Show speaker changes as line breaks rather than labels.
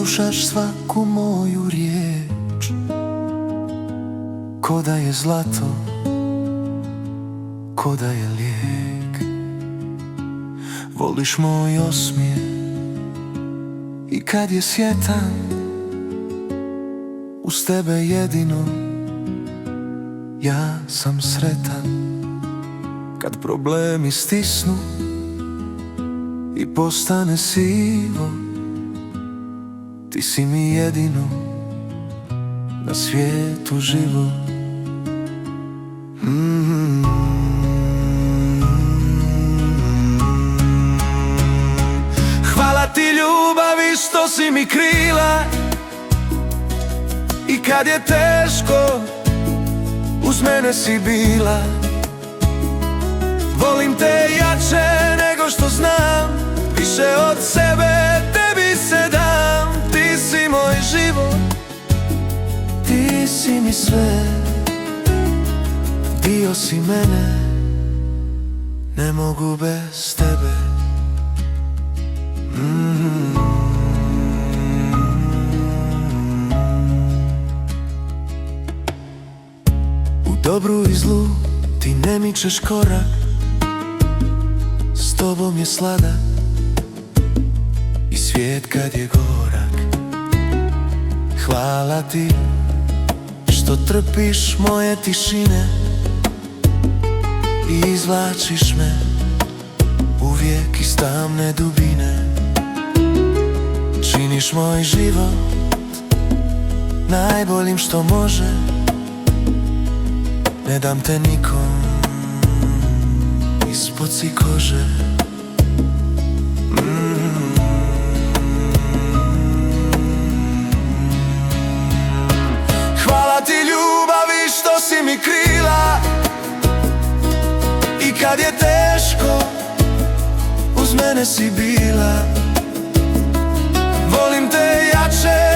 slušaš svaku moju riječ, ko da je zlato, ko da je lijek. Voliš moj osmijeh i kad je svjetan, uz tebe jedino ja sam sretan. Kad problemi stisnu i postane sivo, ti si mi jedino na svijetu živo. Hvala ti ljubavi što si mi krila, i kad je teško uz mene si bila. Volim te jače nego što znam, više od sebe tebi se dam. Ti si moj život, ti si mi sve, dio si mene, ne mogu bez tebe. U dobru i zlu ti ne mičeš korak, s tobom je sladak i svijet kad je gorak. Hvala ti što trpiš moje tišine i izvlačiš me uvijek iz tamne dubine. Činiš moj život najboljim što može, ne dam te nikom ispod si kože. Hvala ti ljubavi što si mi krila, i kad je teško uz mene si bila. Volim te jače